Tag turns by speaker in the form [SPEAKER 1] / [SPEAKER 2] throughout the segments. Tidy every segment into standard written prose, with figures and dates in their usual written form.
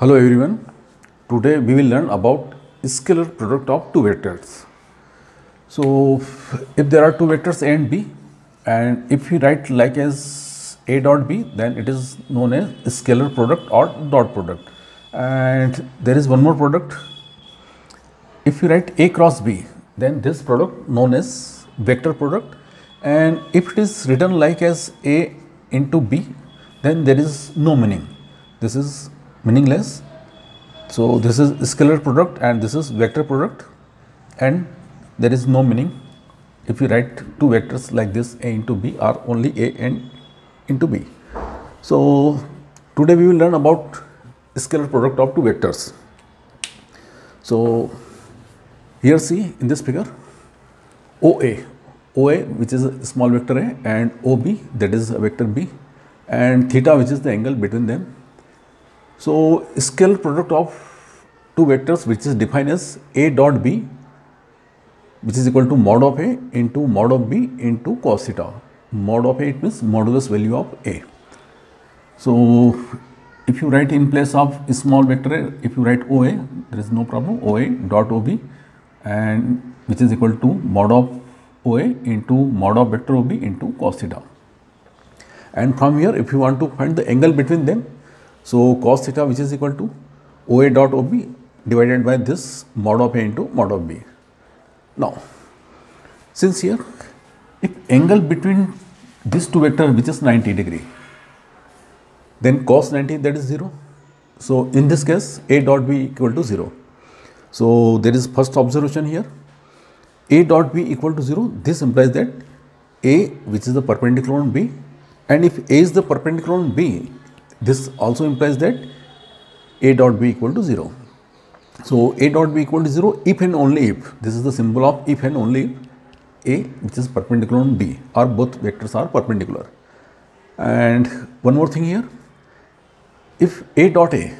[SPEAKER 1] Hello everyone. Today we will learn about scalar product of two vectors. So if there are two vectors A and B, and if we write like as A dot B, then it is known as scalar product or dot product. And there is one more product. If we write A cross B, then this product known as vector product. And if it is written like as A into B, then there is no meaning. This is meaningless. So this is scalar product and this is vector product, and there is no meaning if you write two vectors like this A into B or only A and into B. So today we will learn about scalar product of two vectors. So here see in this figure OA which is a small vector A and OB that is a vector B, and theta which is the angle between them. So scalar product of two vectors which is defined as A dot B, which is equal to mod of A into mod of B into cos theta. Mod of A, it means modulus value of A. So if you write in place of small vector A, if you write OA, there is no problem, OA dot OB, and which is equal to mod of OA into mod of vector OB into cos theta. And from here, if you want to find the angle between them, so cos theta which is equal to OA dot OB divided by this mod of A into mod of B. Now, since here, if angle between these two vectors which is 90 degree, then cos 90 that is 0. So in this case, A dot B equal to 0. So there is first observation here, A dot B equal to 0. This implies that A which is the perpendicular on B, and if A is the perpendicular on B, this also implies that A dot B equal to 0. So A dot B equal to 0 if and only if, this is the symbol of if and only if A which is perpendicular on B or both vectors are perpendicular. And one more thing here, if A dot A,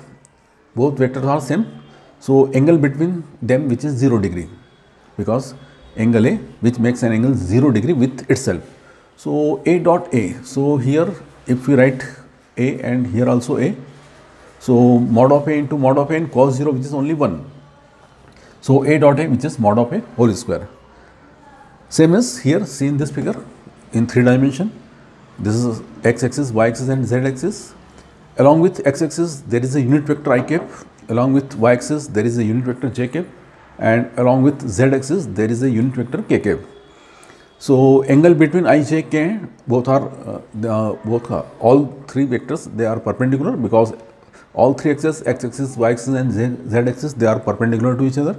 [SPEAKER 1] both vectors are same, so angle between them which is 0 degree, because angle A which makes an angle 0 degree with itself. So A dot A, so here if we write A and here also A, so mod of A into mod of A and cos 0 which is only 1. So A dot A which is mod of A whole square. Same as here, see in this figure in 3 dimension, this is x axis, y axis and z axis. Along with x axis there is a unit vector I cap, along with y axis there is a unit vector j cap, and along with z axis there is a unit vector k cap. So angle between I, j, k both are all three vectors they are perpendicular, because all three axes, x axis, y axis and z axis, they are perpendicular to each other.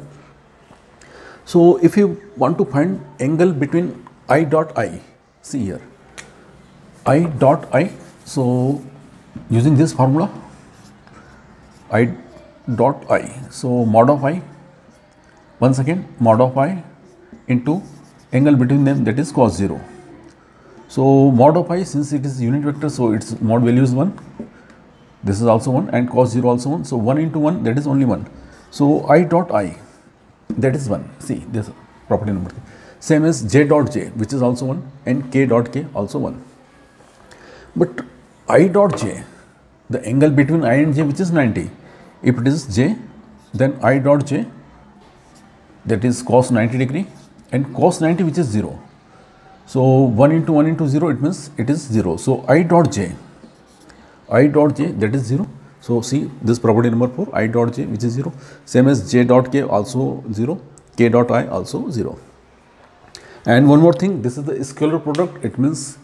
[SPEAKER 1] So if you want to find angle between I dot I, see here I dot I, so using this formula I dot I, so mod of I, once again mod of I into angle between them, that is cos 0. So mod of I, since it is unit vector, so its mod value is 1. This is also 1 and cos 0 also 1. So 1 into 1, that is only 1. So I dot I, that is 1. See this property number 3. Same as j dot j, which is also 1, and k dot k also 1. But I dot j, the angle between I and j which is 90. If it is j, then I dot j, that is cos 90 degree, and cos 90 which is 0. So 1 into 0, it means it is 0. So I dot j that is 0. So see this property number 4, I dot j which is 0. Same as j dot k also 0, k dot I also 0. And one more thing, this is the scalar product, it means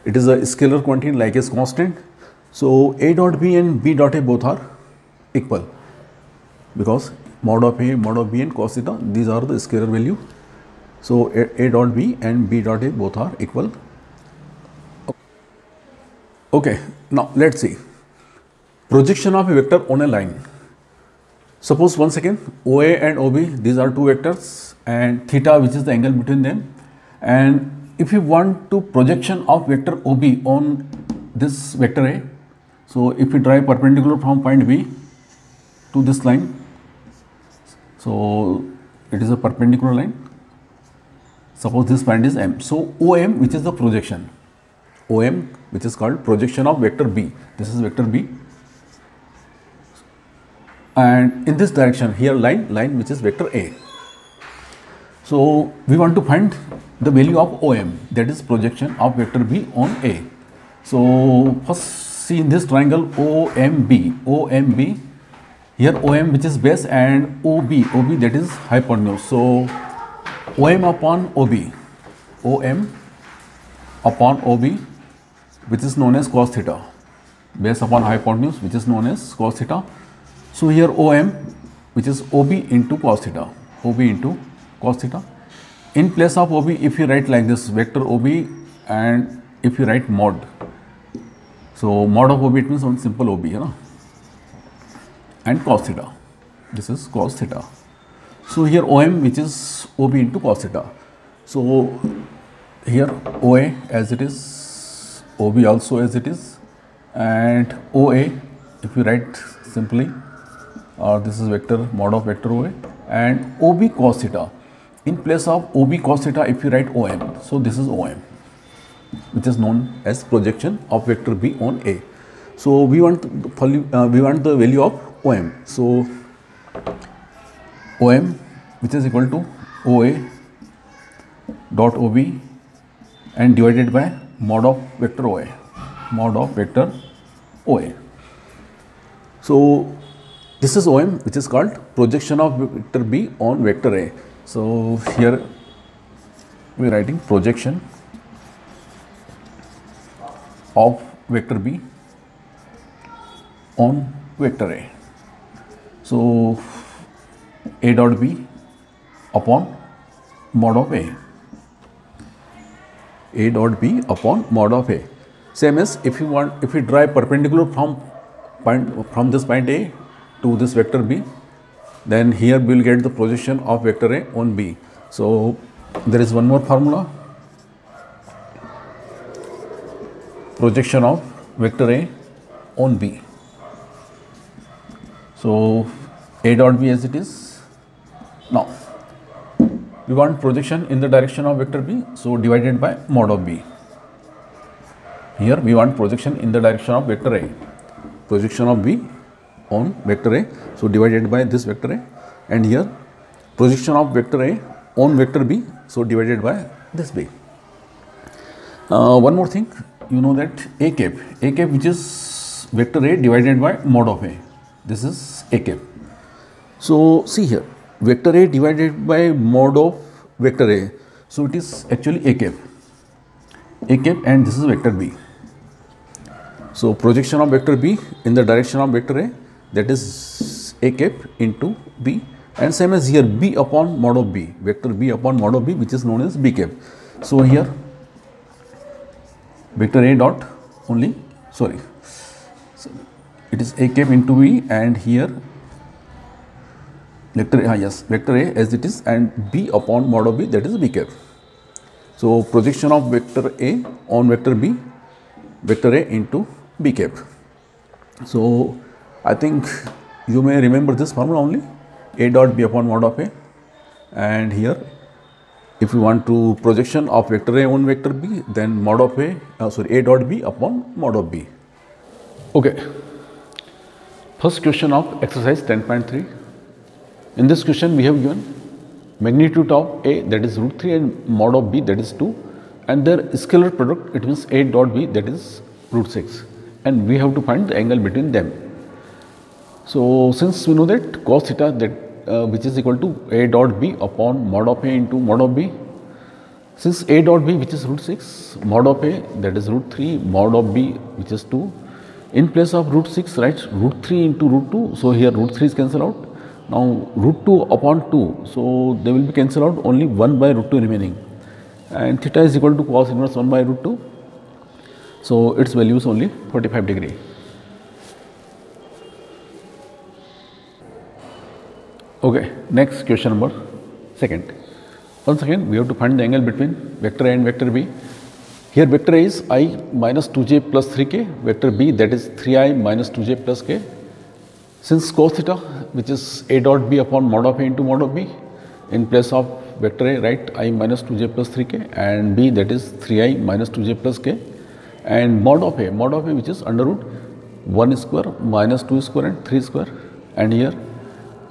[SPEAKER 1] it is a scalar quantity like as constant. So A dot B and B dot A both are equal, because mod of A, mod of B and cos theta, these are the scalar value. So A dot B and B dot A both are equal. Okay, now let's see projection of a vector on a line. Suppose once again OA and OB, these are two vectors, and theta which is the angle between them. And if you want to projection of vector OB on this vector A, so if we draw a perpendicular from point B to this line, so it is a perpendicular line. Suppose this point is M. So OM, which is the projection, OM which is called projection of vector B. This is vector B. and in this direction here line which is vector A. So we want to find the value of OM, that is projection of vector B on A. So first see in this triangle OMB, here OM which is base and OB that is hypotenuse. So OM upon OB which is known as cos theta, base upon hypotenuse which is known as cos theta. So here OM which is OB into cos theta, In place of OB, if you write like this vector OB, and if you write mod, so mod of OB it means one simple OB, and cos theta, this is cos theta. So here OM which is OB into cos theta. So here OA as it is, OB also as it is, and OA if you write simply, this is vector mod of vector OA, and OB cos theta. In place of OB cos theta, if you write OM, so this is OM, which is known as projection of vector B on A. So we want the value of OM. So OM which is equal to OA dot OB and divided by mod of vector OA. So this is OM, which is called projection of vector B on vector A. So here we are writing projection of vector B on vector A. So A dot B upon mod of A. A dot B upon mod of A. Same as if we draw perpendicular from this point A to this vector B, then here we will get the projection of vector A on B. So there is one more formula, projection of vector A on B. So A dot B as it is. Now we want projection in the direction of vector B, so divided by mod of B. Here we want projection in the direction of vector A, projection of B on vector A, so divided by this vector A, and here projection of vector A on vector B, so divided by this B. One more thing, you know that A cap which is vector A divided by mod of A, this is A cap. So see here, vector A divided by mod of vector A, so it is actually A cap, and this is vector B. So projection of vector B in the direction of vector A, that is A cap into B, and same as here B upon mod of B, vector B upon mod of B, which is known as B cap. So here vector A dot only, sorry, so it is A cap into B, and here vector A as it is, and B upon mod of B, that is B cap. So projection of vector A on vector B, vector A into B cap. So I think you may remember this formula only, A dot B upon mod of A, and here if you want to projection of vector A on vector B, then mod of A, A dot B upon mod of B. Okay. First question of exercise 10.3. In this question we have given magnitude of A, that is root 3, and mod of B, that is 2, and their scalar product, it means A dot B, that is root 6, and we have to find the angle between them. So since we know that cos theta, that which is equal to A dot B upon mod of A into mod of B, since A dot B which is root 6, mod of A, that is root 3, mod of B which is 2, in place of root 6 write root 3 into root 2, so here root 3 is cancelled out. Now root 2 upon 2, so they will be cancelled out, only 1 by root 2 remaining, and theta is equal to cos inverse 1 by root 2, so its value is only 45 degree. Okay, next question number 2nd. Once again we have to find the angle between vector A and vector B. Here vector A is I minus 2j plus 3k, vector B, that is 3i minus 2j plus k. Since cos theta, which is A dot B upon mod of A into mod of B, in place of vector A write I minus 2j plus 3k, and B, that is 3i minus 2j plus k, and mod of A which is under root 1 square minus 2 square and 3 square, and here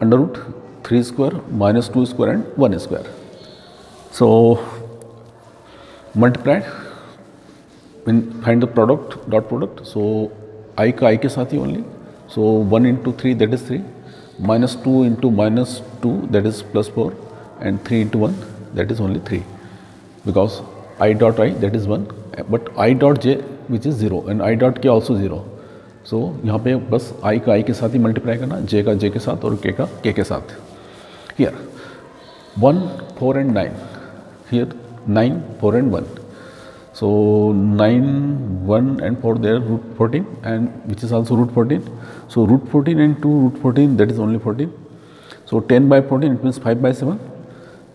[SPEAKER 1] under root 3 square minus 2 square and 1 square. So multiply, when find the product, dot product. So I का I के साथ ही only. So 1 into 3 that is 3, minus 2 into minus 2 that is plus 4, and 3 into 1 that is only 3, because I dot I that is 1, but I dot j which is 0 and I dot k also 0. So यहाँ पे बस I का I के साथ ही multiply करना, j का j के साथ और k का k के साथ. Here 1, 4 and 9. Here 9, 4 and 1. So 9, 1 and 4 there root 14, and which is also root 14. So root 14 into root 14 that is only 14. So 10 by 14 it means 5 by 7.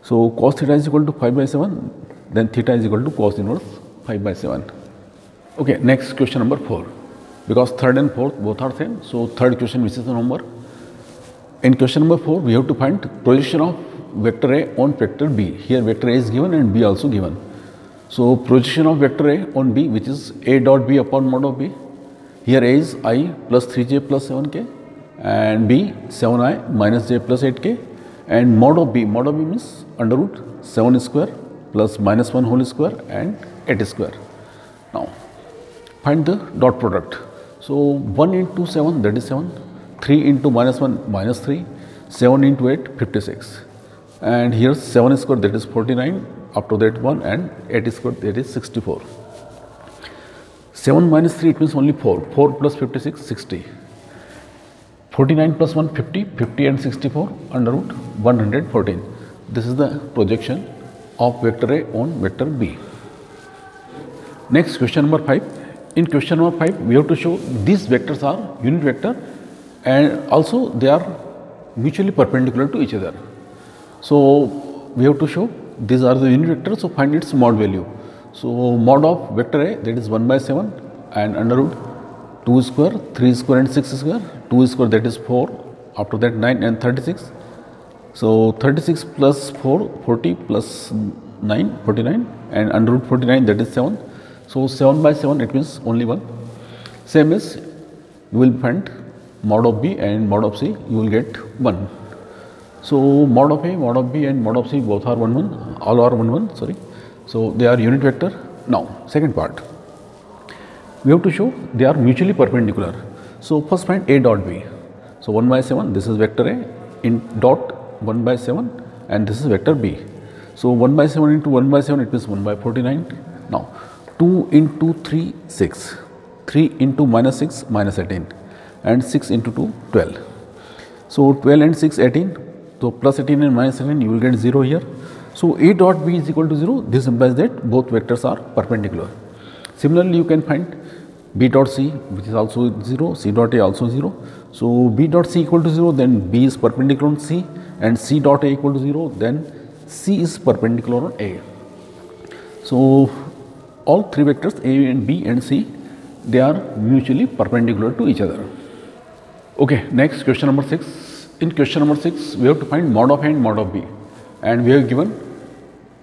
[SPEAKER 1] So cos theta is equal to 5 by 7, then theta is equal to cos inverse 5 by 7. Okay, next question number 4. Because third and fourth both are same, so third question which is the number. In question number 4 we have to find projection of vector A on vector B. Here vector A is given and B also given. So projection of vector A on B, which is A dot B upon mod of B. Here A is I plus 3j plus 7k and B 7i minus j plus 8k, and mod of B means under root 7 square plus minus 1 whole square and 8 square. Now find the dot product. So 1 into 7 that is 7, 3 into minus 1 minus 3, 7 into 8 56, and here 7 square that is 49, after that 1, and 8 square that is 64. 7 minus 3 it means only 4, 4 plus 56 60, 49 plus 1 50, 50 and 64 under root 114. This is the projection of vector A on vector B. Next question number 5. In question number 5 we have to show these vectors are unit vector and also they are mutually perpendicular to each other. So we have to show these are the unit vectors, so find its mod value. So mod of vector A that is 1 by 7 and under root 2 square, 3 square and 6 square, 2 square that is 4, after that 9 and 36. So 36 plus 4, 40 plus 9, 49, and under root 49 that is 7. So 7 by 7 it means only 1. Same as you will find mod of B and mod of C, you will get 1. So mod of A, mod of B and mod of C both are 1 1, all are 1 1, sorry. So they are unit vector. Now second part, we have to show they are mutually perpendicular. So first find A dot B. So 1 by 7 this is vector A in dot 1 by 7 and this is vector B. So 1 by 7 into 1 by 7 it means 1 by 49. Now 2 into 3 6, 3 into minus 6 minus 18, and 6 into 2 12. So 12 and 6 18, so plus 18 and minus 18 you will get 0 here. So A dot B is equal to 0, this implies that both vectors are perpendicular. Similarly you can find B dot C which is also 0, C dot A also 0. So B dot C equal to 0, then B is perpendicular on C, and C dot A equal to 0, then C is perpendicular on A. So all three vectors A and B and C, they are mutually perpendicular to each other. Okay, next question number 6. In question number 6 we have to find mod of A and mod of B, and we have given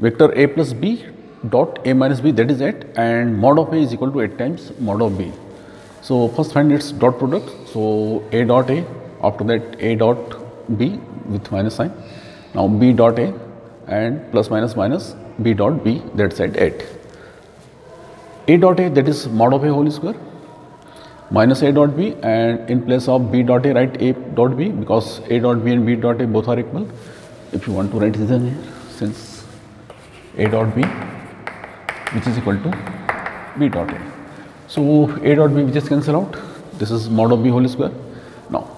[SPEAKER 1] vector A plus B dot A minus B that is 8, and mod of A is equal to 8 times mod of B. So first find its dot product. So A dot A, after that A dot B with minus sign, now B dot A and plus minus minus B dot B, that's at 8. A dot A that is mod of A whole square minus A dot B, and in place of B dot A write A dot B, because A dot B and B dot A both are equal. If you want to write this in here, since A dot B which is equal to B dot A. So A dot B which is cancel out, this is mod of B whole square. Now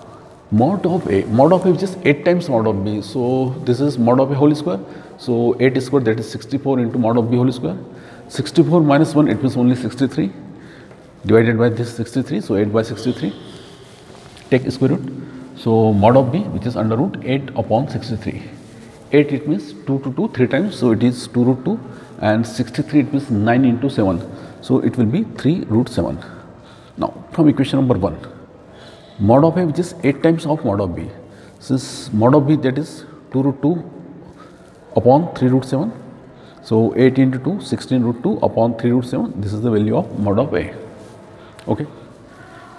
[SPEAKER 1] mod of A which is 8 times mod of B, so this is mod of A whole square. So 8 square that is 64 into mod of B whole square. 64 minus 1 it means only 63 divided by this 63, so 8 by 63, take square root. So mod of B which is under root 8 upon 63. 8 it means 2 to 2 3 times, so it is 2 root 2, and 63 it means 9 into 7, so it will be 3 root 7. Now from equation number 1, mod of A which is 8 times of mod of B, since mod of B that is 2 root 2 upon 3 root 7, so 8 into 2 16 root 2 upon 3 root 7, this is the value of mod of A. Okay.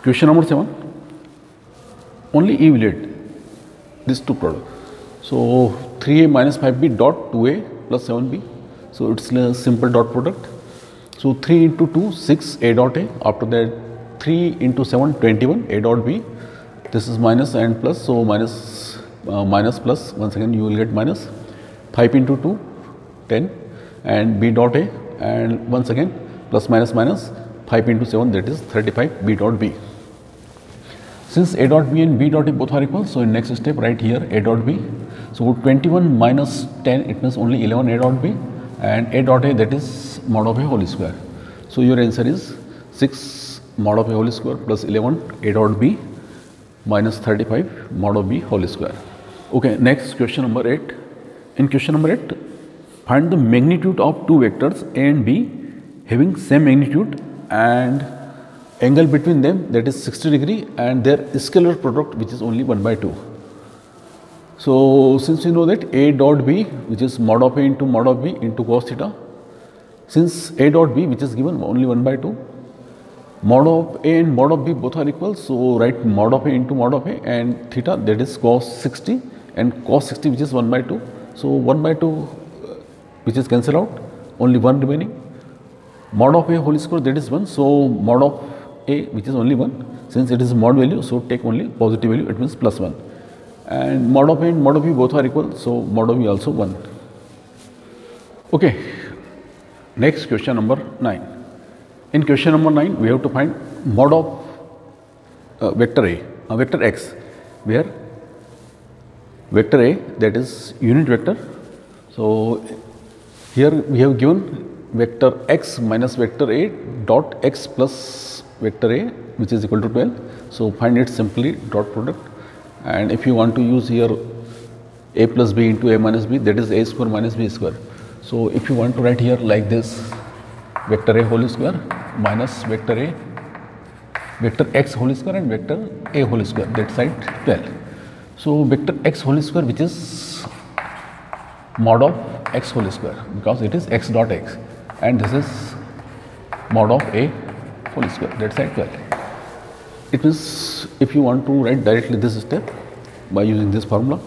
[SPEAKER 1] Question number 7, only evaluate these two product. So 3a minus 5b dot 2a plus 7b. So it's a simple dot product. So 3 into 2 6 a dot a. After that 3 into 7 21 a dot b. This is minus and plus, so minus plus, once again you will get minus. 5 into 2 10 and b dot a, and once again plus minus minus 5 into 7, that is 35 b dot b. Since a dot b and b dot a both are equal, so in next step write here a dot b. So 21 minus 10, it means only 11 a dot b, and a dot a, that is mod of a whole square. So your answer is 6 mod of a whole square plus 11 a dot b minus 35 mod of b whole square. Okay, next question number 8. In question number 8, find the magnitude of two vectors a and b having same magnitude and angle between them, that is 60 degree, and their scalar product, which is only 1 by 2. So since you know that a dot b, which is mod of a into mod of b into cos theta, since a dot b, which is given only 1 by 2, mod of a and mod of b both are equal, so write mod of a into mod of a, and theta, that is cos 60 and cos 60, which is 1 by 2. So 1 by 2 which is cancelled out, only 1 remaining. Mod of a whole square, that is 1, so mod of a, which is only 1, since it is mod value, so take only positive value, it means plus 1. And mod of a and mod of b both are equal, so mod of b also 1. Okay, next question number 9. In question number 9, we have to find mod of vector a, vector x, where vector a, that is unit vector. So here we have given vector x minus vector a dot x plus vector a, which is equal to 12. So find it simply dot product, and if you want to use here a plus b into a minus b, that is a square minus b square. So if you want to write here like this, vector a whole square minus vector a, vector x whole square and vector a whole square, that side 12. So vector x whole square, which is mod of x whole square, because it is x dot x, and this is mod of a whole square, that side 12. It means if you want to write directly this step by using this formula,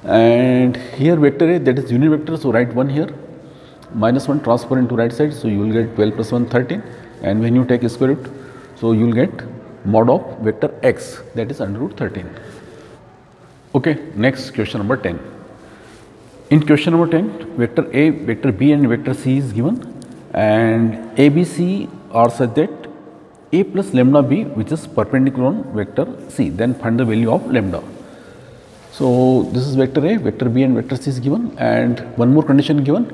[SPEAKER 1] and here vector a, that is unit vector, so write 1 here, minus 1 transfer into right side, so you will get 12 plus 1 13, and when you take square root, so you will get mod of vector x, that is under root 13. Okay, next question number 10. In question number 10, vector a, vector b and vector c is given, and a, b, c are such that a plus lambda b, which is perpendicular on vector c, then find the value of lambda. So this is vector a, vector b and vector c is given, and one more condition given,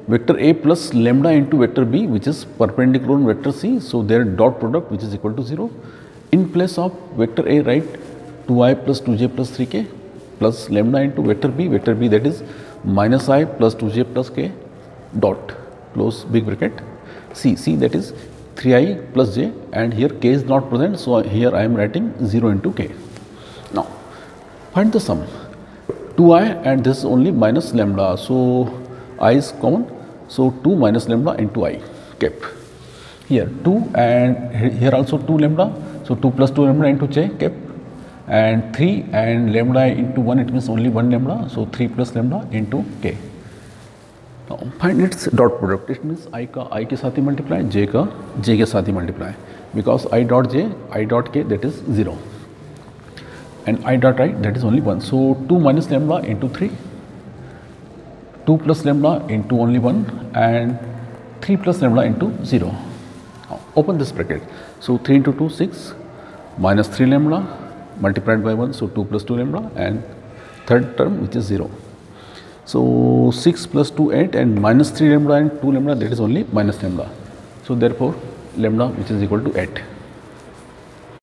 [SPEAKER 1] vector a plus lambda into vector b, which is perpendicular on vector c, so their dot product, which is equal to 0. In place of vector a, write 2i plus 2j plus 3k plus lambda into vector b, that is minus I plus 2j plus k dot, close big bracket, c, that is 3i plus j, and here k is not present, so here I am writing 0 into k. Now find the sum, 2i and this is only minus lambda, so I is common, so 2 minus lambda into I kept. Here 2 and here also 2 lambda, so 2 plus 2 lambda into j kept, and 3 and lambda into 1, it means only 1 lambda, so 3 plus lambda into k. Now find its dot product, it means I का I के साथ ही multiply, j का j के साथ ही multiply, because I dot j, I dot k, that is 0, and I dot I, that is only 1. So 2 minus lambda into 3, 2 plus lambda into only 1, and 3 plus lambda into 0. Now open this bracket, so 3 into 2 6 minus 3 lambda multiplied by 1, so 2 plus 2 lambda, and third term, which is 0. So 6 plus 2 8, and minus 3 lambda and 2 lambda, that is only minus lambda. So therefore lambda, which is equal to 8.